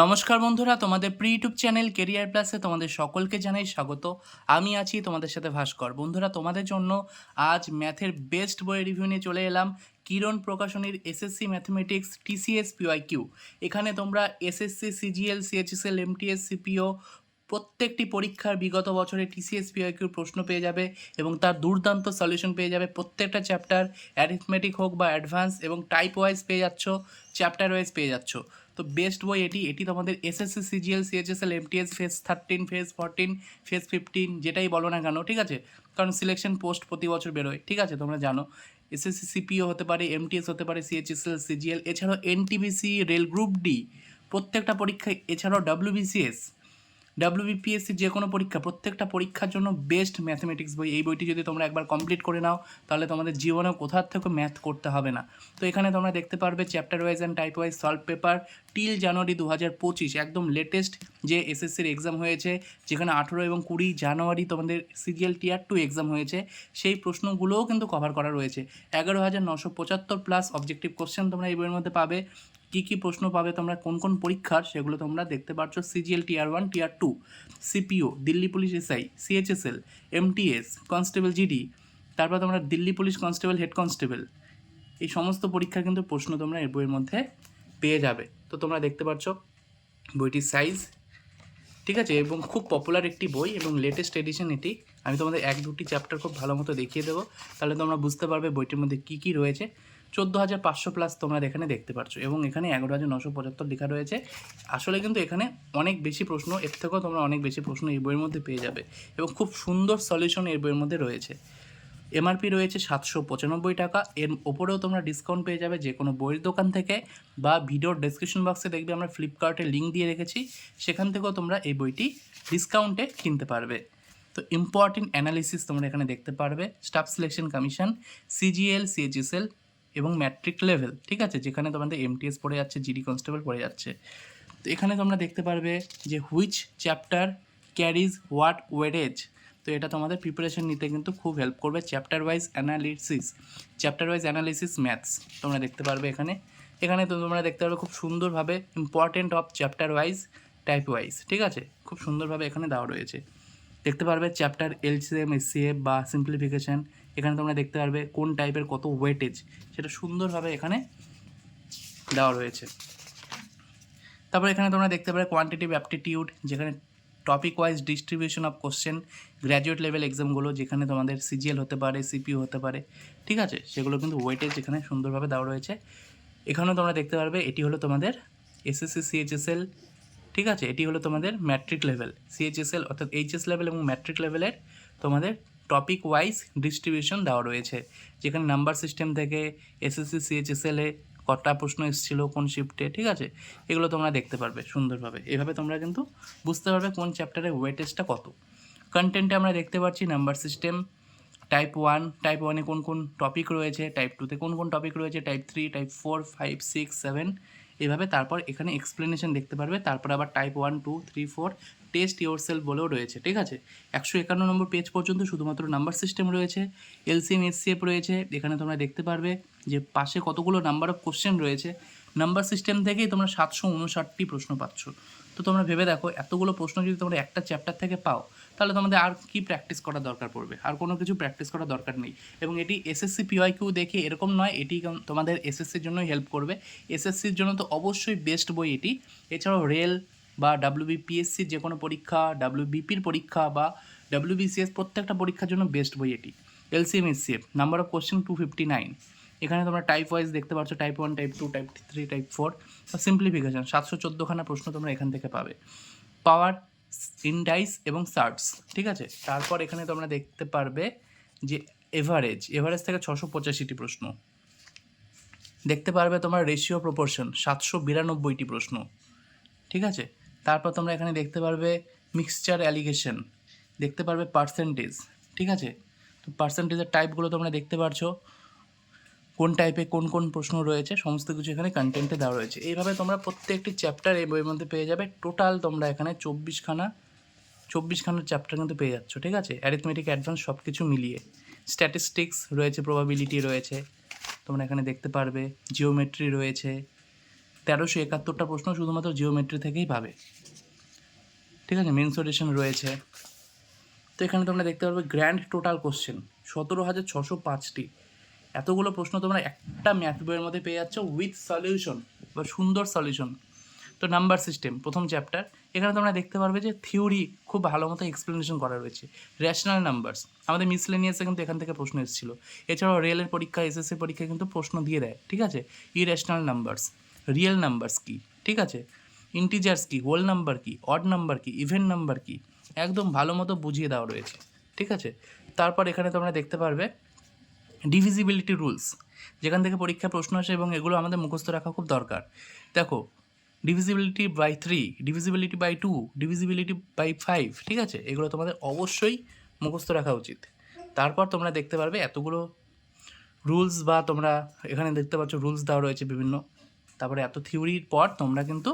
নমস্কার বন্ধুরা, তোমাদের প্রি ইউটিউব চ্যানেল কেরিয়ার প্লাসে তোমাদের সকলকে জানাই স্বাগত। আমি আছি তোমাদের সাথে ভাস্কর। বন্ধুরা, তোমাদের জন্য আজ ম্যাথের বেস্ট বইয়ের রিভিউ নিয়ে চলে এলাম। কিরণ প্রকাশনীর এসএসসি ম্যাথমেটিক্স টিসিএস পিওয়াইকিউ। এখানে তোমরা SSC, CGL, CHSL, MTS, CPO প্রত্যেকটি পরীক্ষার বিগত বছরে টিসিএস পিওয়াইকিউর প্রশ্ন পেয়ে যাবে এবং তার দুর্দান্ত সলিউশন পেয়ে যাবে। প্রত্যেকটা চ্যাপ্টার অ্যারিথমেটিক হোক বা অ্যাডভান্স এবং টাইপ ওয়াইজ পেয়ে যাচ্ছ, চ্যাপ্টার ওয়াইজ পেয়ে যাচ্ছ। তো বেস্ট বই এটি তোমাদের SSC, CGL, CHSL, MTS phase 13, phase 14, phase 15 যেটাই বলো না কেন, ঠিক আছে? কারণ সিলেকশন পোস্ট প্রতি বছর বেরোয়, ঠিক আছে? তোমরা জানো এসএসসি সিপিও হতে পারে, এমটিএস হতে পারে, সিএইচএসএল, সিজিএল, এছাড়াও এনটিপিসি, রেল গ্রুপ ডি প্রত্যেকটা পরীক্ষায়, এছাড়াও ডাব্লিউবিসিএস, ডাব্লিউবিপিএসসি যে কোনো পরীক্ষা, প্রত্যেকটা পরীক্ষার জন্য বেস্ট ম্যাথমেটিক্স বই। এই বইটি যদি তোমরা একবার কমপ্লিট করে নাও তাহলে তোমাদের জীবনে কোথাও থেকে ম্যাথ করতে হবে না। তো এখানে তোমরা দেখতে পারবে chapter wise and type wise solved paper till January 2025, একদম লেটেস্ট যে এসএসসির এক্সাম হয়েছে, যেখানে 18 এবং 20 জানুয়ারি তোমাদের সিজিএল টিয়ার 2 এক্সাম হয়েছে, সেই প্রশ্নগুলোও কিন্তু কভার করা রয়েছে। 11,975 প্লাস অবজেক্টিভ কোশ্চেন তোমরা এই বইয়ের মধ্যে পাবে। কী কী প্রশ্ন পাবে তোমরা, কোন কোন পরীক্ষার, সেগুলো তোমরা দেখতে পাচ্ছ। CGL tier 1, tier 2, CPO, Delhi police SI, CHSL, MTS, constable GD, তারপর তোমরা Delhi police constable, head constable, এই সমস্ত পরীক্ষার কিন্তু প্রশ্ন তোমরা এই বইয়ের মধ্যে পেয়ে যাবে। তো তোমরা দেখতে পাচ্ছ বইটির সাইজ, ঠিক আছে, এবং খুব পপুলার একটি বই এবং লেটেস্ট এডিশন এটি। আমি তোমাদের 1-2টি চ্যাপ্টার খুব ভালো মতো দেখিয়ে দেবো, তাহলে তোমরা বুঝতে পারবে বইটির মধ্যে কী কী রয়েছে। 14,500 প্লাস তোমরা এখানে দেখতে পাচ্ছ এবং এখানে 11,975 লেখা রয়েছে। আসলে কিন্তু এখানে অনেক বেশি প্রশ্ন, এর থেকেও তোমরা অনেক বেশি প্রশ্ন এই বইয়ের মধ্যে পেয়ে যাবে এবং খুব সুন্দর সলিউশন এই বইয়ের মধ্যে রয়েছে। এমআরপি রয়েছে 795 টাকা। এর ওপরেও তোমরা ডিসকাউন্ট পেয়ে যাবে যে কোনো বইয়ের দোকান থেকে, বা ভিডিওর ডেসক্রিপশন বক্সে দেখবে আমরা ফ্লিপকার্টের লিঙ্ক দিয়ে রেখেছি, সেখান থেকেও তোমরা এই বইটি ডিসকাউন্টে কিনতে পারবে। তো ইম্পর্টেন্ট অ্যানালিসিস তোমরা এখানে দেখতে পারবে, staff selection commission, CGL, CHSL এবং ম্যাট্রিক লেভেল, ঠিক আছে, যেখানে তোমাদের এমটিএস পড়ে যাচ্ছে, জিডি কনস্টেবল পড়ে যাচ্ছে। তো এখানে তোমরা দেখতে পারবে যে which chapter carries what weightage. তো এটা তোমাদের প্রিপারেশন নিতে কিন্তু খুব হেল্প করবে। চ্যাপ্টার ওয়াইজ অ্যানালিসিস ম্যাথস তোমরা দেখতে পারবে এখানে। এখানে তো তোমরা দেখতে পারবে খুব সুন্দরভাবে important of chapter wise, type wise, ঠিক আছে, খুব সুন্দরভাবে এখানে দেওয়া রয়েছে। দেখতে পারবে চ্যাপ্টার এলসিএম, এসসিএফ বা সিম্পলিফিকেশন, এখানে তোমরা দেখতে পারবে কোন টাইপের কত ওয়েটেজ, সেটা সুন্দরভাবে এখানে দেওয়া রয়েছে। তারপর এখানে তোমরা দেখতে পাবে কোয়ান্টিটিভ অ্যাপটিটিউড, যেখানে topic wise distribution of question, graduate level এক্সামগুলো যেখানে তোমাদের সিজিএল হতে পারে, সিপিও হতে পারে, ঠিক আছে, সেগুলো কিন্তু ওয়েটেজ এখানে সুন্দরভাবে দেওয়া রয়েছে। এখানেও তোমরা দেখতে পারবে এটি হলো তোমাদের এসএসসি, সিএইচএসএল, ঠিক আছে, এটি হলো তোমাদের ম্যাট্রিক লেভেল, সিএইচএসএল অর্থাৎ এইচএস লেভেল এবং ম্যাট্রিক লেভেলের তোমাদের টপিক ওয়াইজ ডিস্ট্রিবিউশন দেওয়া রয়েছে, যেখানে নাম্বার সিস্টেম থেকে এসএসসি, সিএইচএসএলে কটা প্রশ্ন এসেছিলো কোন শিফটে, ঠিক আছে, এগুলো তোমরা দেখতে পারবে সুন্দরভাবে। এভাবে তোমরা কিন্তু বুঝতে পারবে কোন চ্যাপ্টারের ওয়েটেজটা কত। কন্টেন্টে আমরা দেখতে পাচ্ছি নাম্বার সিস্টেম, টাইপ 1 কোন কোন টপিক রয়েছে, টাইপ 2তে কোন কোন টপিক রয়েছে, টাইপ 3, টাইপ 4, 5, 6, 7 এভাবে। তারপর এখানে এক্সপ্লেনেশন দেখতে পারবে। তারপর আবার টাইপ 1, 2, 3, 4 টেস্ট ইয়োর সেলফ বলেও রয়েছে, ঠিক আছে। 151 নম্বর পেজ পর্যন্ত শুধুমাত্র নাম্বার সিস্টেম রয়েছে, এলসিএম, এসসিএফ রয়েছে। এখানে তোমরা দেখতে পারবে যে পাশে কতগুলো নাম্বার অফ কোশ্চেন রয়েছে। নাম্বার সিস্টেম থেকেই তোমরা 759টি প্রশ্ন পাচ্ছ। তো তোমরা ভেবে দেখো, এতগুলো প্রশ্ন যদি তোমরা একটা চ্যাপ্টার থেকে পাও, তাহলে তোমাদের আর কি প্র্যাকটিস করা দরকার পড়বে? আর কোনো কিছু প্র্যাকটিস করার দরকার নেই। এবং এটি এসএসসি পিওয়াইকিউ দেখে এরকম নয়, এটি তোমাদের এসএসসির জন্যই হেল্প করবে। এসএসসির জন্য তো অবশ্যই বেস্ট বই এটি। এছাড়াও রেল বা ডাব্লিউবিপিএসসির যে কোনো পরীক্ষা, ডাব্লিউবিপির পরীক্ষা বা ডাব্লিউবিসিএস প্রত্যেকটা পরীক্ষার জন্য বেস্ট বই এটি। LCM, HCF, number of question 259। এখানে তোমরা টাইপ ওয়াইজ দেখতে পাচ্ছ, type 1, type 2, type 3, type 4, simplification 714খানা প্রশ্ন তোমরা এখান থেকে পাবে। পাওয়ার, ইনডাইস এবং সার্টস, ঠিক আছে। তারপর এখানে তোমরা দেখতে পারবে যে এভারেজ থেকে 685টি প্রশ্ন দেখতে পারবে। তোমার রেশিও প্রপোর্শন 792টি প্রশ্ন, ঠিক আছে। তারপর তোমরা এখানে দেখতে পারবে মিক্সচার অ্যালিগেশন, দেখতে পারবে পার্সেন্টেজ, ঠিক আছে। তো পার্সেন্টেজের টাইপগুলো তোমরা দেখতে পারছো, কোন টাইপে কোন কোন প্রশ্ন রয়েছে, সমস্ত কিছু এখানে কন্টেন্টে দেওয়া রয়েছে। এইভাবে তোমরা প্রত্যেকটি চ্যাপ্টার এই বইয়ের মধ্যে পেয়ে যাবে। টোটাল তোমরা এখানে 24খানা চ্যাপ্টার কিন্তু পেয়ে যাচ্ছ, ঠিক আছে, অ্যারিথমেটিক, অ্যাডভান্স সব কিছু মিলিয়ে। স্ট্যাটিস্টিক্স রয়েছে, প্রবাবিলিটি রয়েছে, তোমরা এখানে দেখতে পারবে, জিওমেট্রি রয়েছে, 1371টা প্রশ্ন শুধুমাত্র জিওমেট্রি থেকেই পাবে, ঠিক আছে। মেনসুরেশন রয়েছে। তো এখানে তোমরা দেখতে পারবে গ্র্যান্ড টোটাল কোশ্চেন 17,605টি। এতগুলো প্রশ্ন তোমরা একটা ম্যাথ বইয়ের মধ্যে পেয়ে যাচ্ছ উইথ সলিউশন বা সুন্দর সলিউশন। তো নাম্বার সিস্টেম প্রথম চ্যাপ্টার, এখানে তোমরা দেখতে পারবে যে থিওরি খুব ভালো মতো এক্সপ্লেনেশন করা রয়েছে। র্যাশনাল নাম্বারস, আমাদের মিসলেনিয়াসে কিন্তু এখান থেকে প্রশ্ন এসেছিলো। এছাড়াও রেলের পরীক্ষা, এসএসসি পরীক্ষায় কিন্তু প্রশ্ন দিয়ে দেয়, ঠিক আছে। ইরেশনাল নাম্বারস, রিয়েল নাম্বারস কী, ঠিক আছে, ইন্টিজার্স কী, হোল নাম্বার কী, অড নাম্বার কী, ইভেন নাম্বার কী, একদম ভালো মতো বুঝিয়ে দেওয়া রয়েছে, ঠিক আছে। তারপর এখানে তোমরা দেখতে পারবে ডিভিজিবিলিটি রুলস, যেখান থেকে পরীক্ষা প্রশ্ন আসে এবং এগুলো আমাদের মুখস্থ রাখা খুব দরকার। দেখো, divisibility by 3, divisibility by 2, divisibility by 5, ঠিক আছে, এগুলো তোমাদের অবশ্যই মুখস্থ রাখা উচিত। তারপর তোমরা দেখতে পারবে এতগুলো রুলস, বা তোমরা এখানে দেখতে পাচ্ছ রুলস দেওয়া রয়েছে বিভিন্ন। তারপরে এত থিওরির পর তোমরা কিন্তু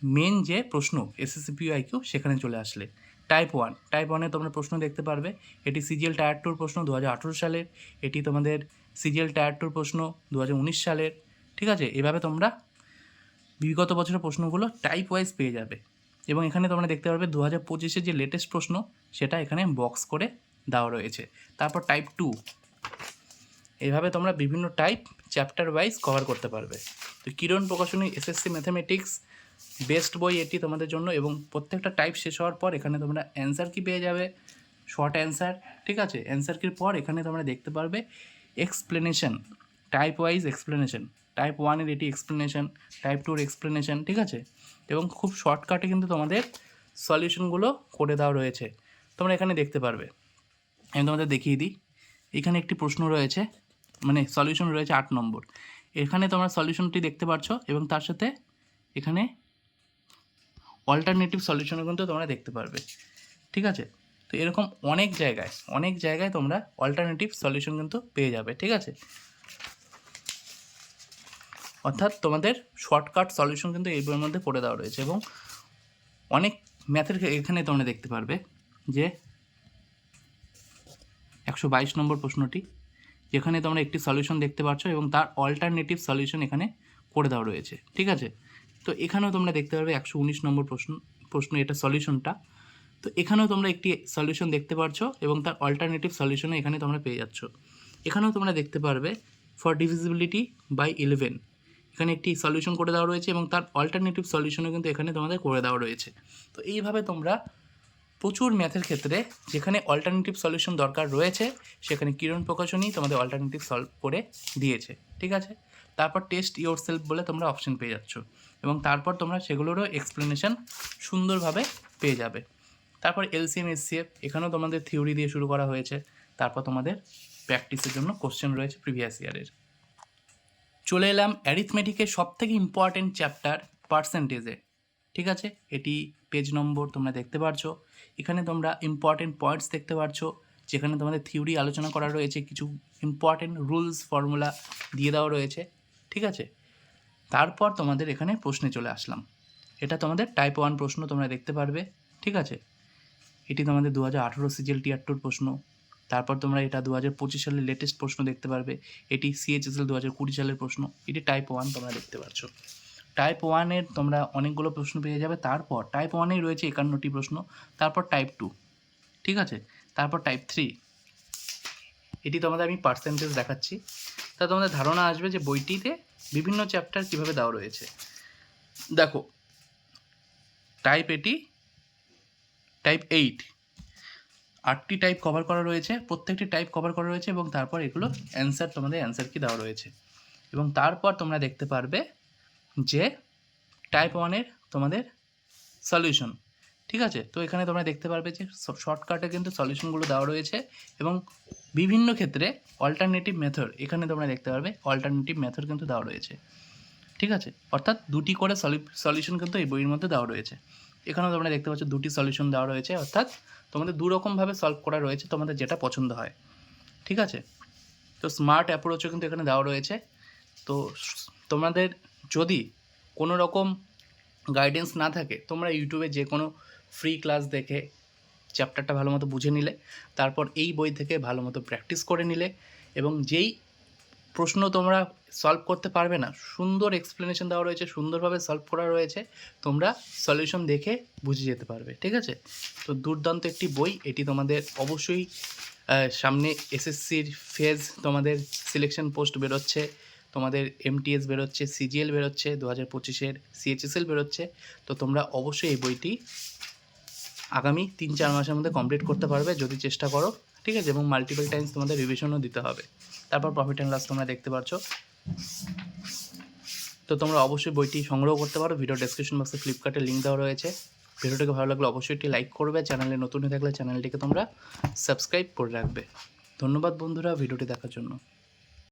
মেন যে প্রশ্ন SSCPIQ সেখানে চলে আসলে। টাইপ 1, তোমরা প্রশ্ন দেখতে পারবে। এটি সিজিএল টায়ার 2 প্রশ্ন 2018 সালের, এটি তোমাদের সিজিএল টায়ার 2 প্রশ্ন 2019 সালের, ঠিক আছে। এভাবে তোমরা বিগত বছরের প্রশ্নগুলো টাইপ ওয়াইজ পেয়ে যাবে। এবং এখানে তোমরা দেখতে পারবে 2025 যে লেটেস্ট প্রশ্ন সেটা এখানে বক্স করে দেওয়া রয়েছে। তারপর টাইপ 2, এইভাবে তোমরা বিভিন্ন টাইপ চ্যাপ্টার ওয়াইজ কভার করতে পারবে। তো কিরণ প্রকাশনী SSC ম্যাথামেটিক্স বেস্ট বই এটি তোমাদের জন্য। এবং প্রত্যেকটা টাইপ শেষ হওয়ার পর এখানে তোমরা অ্যান্সার কি পেয়ে যাবে, শর্ট অ্যান্সার, ঠিক আছে। অ্যান্সার কির পর এখানে তোমরা দেখতে পারবে explanation, type wise explanation. Type 1-এর এটি এক্সপ্লেনেশন, টাইপ 2-এর এক্সপ্লেনেশন, ঠিক আছে। এবং খুব শর্টকাটে কিন্তু তোমাদের সলিউশনগুলো করে দেওয়া রয়েছে, তোমরা এখানে দেখতে পারবে। আমি তোমাদের দেখিয়ে দিই, এখানে একটি প্রশ্ন রয়েছে, মানে সলিউশন রয়েছে 8 নম্বর। এখানে তোমরা সলিউশনটি দেখতে পাচ্ছ এবং তার সাথে এখানে অল্টারনেটিভ সলিউশনও কিন্তু তোমরা দেখতে পারবে, ঠিক আছে। তো এরকম অনেক জায়গায় তোমরা অল্টারনেটিভ সলিউশন কিন্তু পেয়ে যাবে, ঠিক আছে। অর্থাৎ তোমাদের শর্টকাট সলিউশন কিন্তু এই বইয়ের মধ্যে করে দেওয়া রয়েছে। এবং অনেক ম্যাথের এখানে তোমরা দেখতে পারবে যে 122 নম্বর প্রশ্নটি, যেখানে তোমরা একটি সলিউশন দেখতে পাচ্ছ এবং তার অল্টারনেটিভ সলিউশন এখানে করে দেওয়া রয়েছে, ঠিক আছে। তো এখানেও তোমরা দেখতে পারবে 119 নম্বর প্রশ্ন এটা সলিউশনটা। তো এখানেও তোমরা একটি সলিউশন দেখতে পাচ্ছ এবং তার অল্টারনেটিভ সলিউশনও এখানে তোমরা পেয়ে যাচ্ছ। এখানেও তোমরা দেখতে পারবে ফর ডিভিজিবিলিটি বাই 11, এখানে একটি সলিউশন করে দেওয়া রয়েছে এবং তার অল্টারনেটিভ সলিউশনও কিন্তু এখানে তোমাদের করে দেওয়া রয়েছে। তো এইভাবে তোমরা প্রচুর ম্যাথের ক্ষেত্রে যেখানে অল্টারনেটিভ সলিউশন দরকার রয়েছে সেখানে কিরণ প্রকাশনী তোমাদের অল্টারনেটিভ সলভ করে দিয়েছে, ঠিক আছে। তারপর টেস্ট ইয়োর সেলফ বলে তোমরা অপশন পেয়ে যাচ্ছ এবং তারপর তোমরা সেগুলোরও এক্সপ্লেনেশন সুন্দরভাবে পেয়ে যাবে। তারপর LCM SCF, এখানেও তোমাদের থিওরি দিয়ে শুরু করা হয়েছে। তারপর তোমাদের প্র্যাকটিসের জন্য কোশ্চেন রয়েছে প্রিভিয়াস ইয়ারের। চলে এলাম অ্যারিথমেটিকের সবথেকে ইম্পর্টেন্ট চ্যাপ্টার পার্সেন্টেজে, ঠিক আছে। এটি পেজ নম্বর তোমরা দেখতে পারছো। এখানে তোমরা ইম্পর্টেন্ট পয়েন্টস দেখতে পারছো, যেখানে তোমাদের থিওরি আলোচনা করা রয়েছে, কিছু ইম্পর্টেন্ট রুলস ফর্মুলা দিয়ে দেওয়া রয়েছে, ঠিক আছে। তারপর তোমাদের এখানে প্রশ্নে চলে আসলাম। এটা তোমাদের টাইপ 1 প্রশ্ন তোমরা দেখতে পারবে, ঠিক আছে। এটি তোমাদের 2018 সিজিএল টিয়ার 2 প্রশ্ন। তারপর তোমরা এটা 2025 সালের লেটেস্ট প্রশ্ন দেখতে পারবে। এটি CHSL 2020 সালের প্রশ্ন। এটি টাইপ 1 তোমরা দেখতে পাচ্ছ। টাইপ 1-এর তোমরা অনেকগুলো প্রশ্ন পেয়ে যাবে। তারপর টাইপ 1-এই রয়েছে 51টি প্রশ্ন। তারপর টাইপ 2, ঠিক আছে। তারপর টাইপ 3, এটি তোমাদের আমি পার্সেন্টেজ দেখাচ্ছি, তা তোমাদের ধারণা আসবে যে বইটিতে বিভিন্ন চ্যাপ্টার কীভাবে দেওয়া রয়েছে। দেখো, টাইপ 8, 8টি টাইপ কভার করা রয়েছে, প্রত্যেকটি টাইপ কভার করা রয়েছে এবং তারপর এগুলো তোমাদের অ্যান্সার কি দেওয়া রয়েছে। এবং তারপর তোমরা দেখতে পারবে যে টাইপ 1-এর তোমাদের সলিউশন, ঠিক আছে। তো এখানে তোমরা দেখতে পারবে যে শর্টকাটে কিন্তু সলিউশনগুলো দেওয়া রয়েছে এবং বিভিন্ন ক্ষেত্রে অল্টারনেটিভ মেথড, এখানে তোমরা দেখতে পারবে অল্টারনেটিভ মেথড কিন্তু দেওয়া রয়েছে, ঠিক আছে। অর্থাৎ দুটি করে সলিউশন কিন্তু এই বইয়ের মধ্যে দেওয়া রয়েছে। এখানেও তোমরা দেখতে পাচ্ছ দুটি সলিউশন দেওয়া রয়েছে, অর্থাৎ তোমাদের দুরকমভাবে সলভ করা রয়েছে, তোমাদের যেটা পছন্দ হয়, ঠিক আছে। তো স্মার্ট অ্যাপ্রোচও কিন্তু এখানে দেওয়া রয়েছে। তো তোমাদের যদি কোনো রকম গাইডেন্স না থাকে, তোমরা ইউটিউবে যে কোনো ফ্রি ক্লাস দেখে চ্যাপ্টারটা ভালো মতো বুঝে নিলে, তারপর এই বই থেকে ভালো মতো প্র্যাকটিস করে নিলে এবং যেই প্রশ্ন তোমরা সলভ করতে পারবে না, সুন্দর এক্সপ্লেনেশন দেওয়া রয়েছে, সুন্দরভাবে সলভ করা রয়েছে, তোমরা সলিউশন দেখে বুঝে যেতে পারবে। ঠিক আছে, তো দুর্দান্ত একটি বই এটি। তোমাদের অবশ্যই সামনে এসএসসির ফেজ, তোমাদের সিলেকশন পোস্ট বেরোচ্ছে, তোমাদের এমটিএস বেরোচ্ছে, সিজিএল বেরোচ্ছে, 2025-এর সিএইচএসএল বেরোচ্ছে। তো তোমরা অবশ্যই এই বইটি আগামী 3-4 মাসের মধ্যে কমপ্লিট করতে পারবে যদি চেষ্টা করো। ঠিক আছে, এবং মাল্টিপল টাইমস তোমাদের রিভিশনও দিতে হবে। তারপর প্রফিট অ্যান্ড লস তোমরা দেখতে পাচ্ছ। তো তোমরা অবশ্যই বইটি সংগ্রহ করতে পারো। ভিডিও ডেসক্রিপশন বক্সে ফ্লিপকার্টের লিঙ্ক দেওয়া রয়েছে। ভিডিওটাকে ভালো লাগলে অবশ্যই একটি লাইক করবে, চ্যানেলে নতুন হয়ে থাকলে চ্যানেলটিকে তোমরা সাবস্ক্রাইব করে রাখবে। ধন্যবাদ বন্ধুরা ভিডিওটি দেখার জন্য।